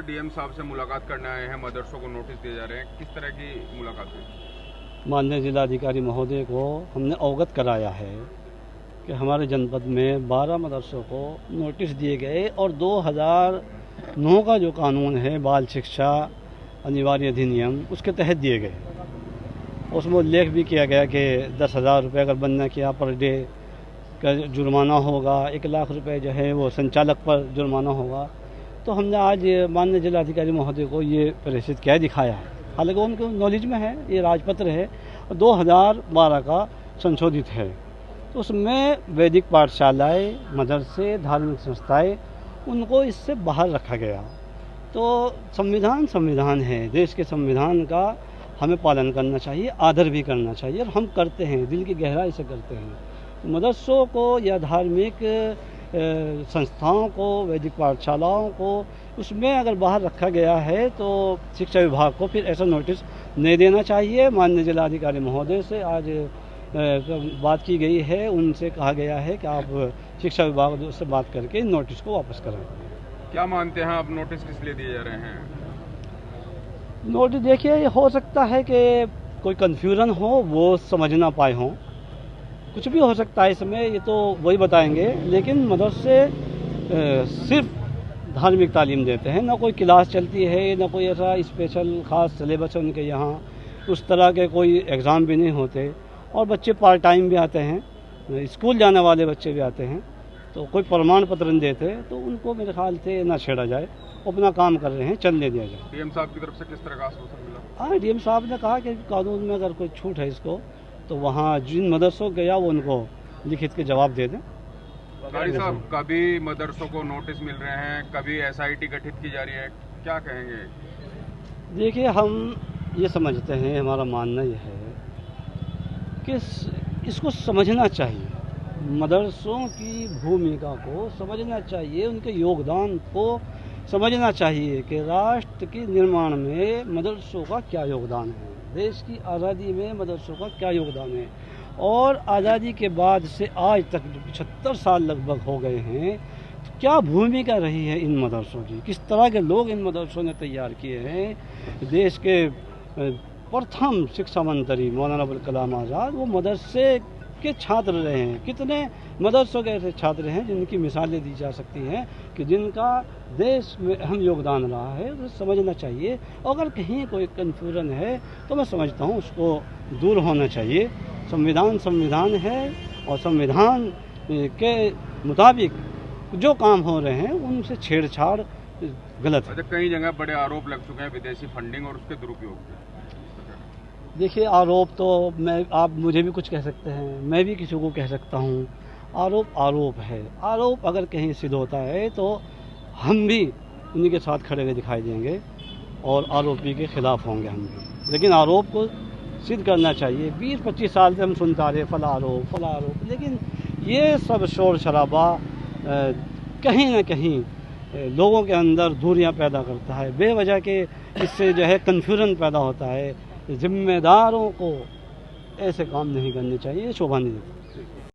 DM साहब से मुलाकात करने आए हैं, मदरसों को नोटिस दिए जा रहे हैं, किस तरह की मुलाकात हुई? माननीय जिलाधिकारी महोदय को हमने अवगत कराया है कि हमारे जनपद में 12 मदरसों को नोटिस दिए गए और 2009 का जो कानून है बाल शिक्षा अनिवार्य अधिनियम उसके तहत दिए गए। उसमें उल्लेख भी किया गया कि 10,000 रुपये अगर बंद न किया पर डे का जुर्माना होगा, 1,00,000 रुपये जो है वो संचालक पर जुर्माना होगा। तो हमने आज माननीय जिलाधिकारी महोदय को ये प्रेषित किया दिखाया है। हालांकि उनको नॉलेज में है, ये राजपत्र है 2012 का संशोधित है। तो उसमें वैदिक पाठशालाएँ, मदरसे, धार्मिक संस्थाएँ उनको इससे बाहर रखा गया। तो संविधान संविधान है, देश के संविधान का हमें पालन करना चाहिए, आदर भी करना चाहिए और हम करते हैं, दिल की गहराई से करते हैं। मदरसों को या धार्मिक संस्थाओं को, वैदिक पाठशालाओं को उसमें अगर बाहर रखा गया है तो शिक्षा विभाग को फिर ऐसा नोटिस नहीं देना चाहिए। माननीय जिलाधिकारी महोदय से आज बात की गई है, उनसे कहा गया है कि आप शिक्षा विभाग से बात करके इन नोटिस को वापस कराएं। क्या मानते हैं आप, नोटिस किस लिए दिए जा रहे हैं? नोटिस देखिए, ये हो सकता है कि कोई कन्फ्यूजन हो, वो समझ ना पाए हों, कुछ भी हो सकता है इसमें, ये तो वही बताएंगे। लेकिन मदरसे सिर्फ धार्मिक तालीम देते हैं, ना कोई क्लास चलती है, ना कोई ऐसा स्पेशल ख़ास सिलेबस है उनके यहाँ, उस तरह के कोई एग्ज़ाम भी नहीं होते और बच्चे पार्ट टाइम भी आते हैं, स्कूल जाने वाले बच्चे भी आते हैं। तो कोई प्रमाण पत्र नहीं देते, तो उनको मेरे ख्याल से ना छेड़ा जाए, अपना काम कर रहे हैं, चलने दिया जाए। डीएम साहब की तरफ से किस तरह का आश्वासन मिला? हाँ, डीएम साहब ने कहा कि कानून में अगर कोई छूट है इसको तो वहाँ जिन मदरसों गया वो उनको लिखित के जवाब दे दें। कारी साहब, कभी मदरसों को नोटिस मिल रहे हैं, कभी एसआईटी गठित की जा रही है, क्या कहेंगे? देखिए, हम ये समझते हैं, हमारा मानना यह है कि इसको समझना चाहिए, मदरसों की भूमिका को समझना चाहिए, उनके योगदान को समझना चाहिए कि राष्ट्र के निर्माण में मदरसों का क्या योगदान है, देश की आज़ादी में मदरसों का क्या योगदान है। और आज़ादी के बाद से आज तक 75 साल लगभग हो गए हैं, तो क्या भूमिका रही है इन मदरसों की, किस तरह के लोग इन मदरसों ने तैयार किए हैं। देश के प्रथम शिक्षा मंत्री मौलाना अबुल कलाम आज़ाद वो मदरसे के छात्र रहे हैं। कितने मदरसों के ऐसे छात्र हैं जिनकी मिसालें दी जा सकती हैं कि जिनका देश में अहम योगदान रहा है, तो समझना चाहिए। अगर कहीं कोई कन्फ्यूजन है तो मैं समझता हूँ उसको दूर होना चाहिए। संविधान संविधान है और संविधान के मुताबिक जो काम हो रहे हैं उनसे छेड़छाड़ गलत है। कई जगह बड़े आरोप लग चुके हैं विदेशी फंडिंग और उसके दुरुपयोग के। देखिए, आरोप तो आप मुझे भी कुछ कह सकते हैं, मैं भी किसी को कह सकता हूँ। आरोप आरोप है, आरोप अगर कहीं सिद्ध होता है तो हम भी उन्हीं के साथ खड़े हुए दिखाई देंगे और आरोपी के खिलाफ होंगे हम भी। लेकिन आरोप को सिद्ध करना चाहिए। 20-25 साल से हम सुनता रहे फला आरोप, लेकिन ये सब शोर शराबा कहीं ना कहीं लोगों के अंदर दूरियां पैदा करता है, बेवजह के इससे जो है कन्फ्यूजन पैदा होता है। जिम्मेदारों को ऐसे काम नहीं करने चाहिए, शोभा नहीं देता।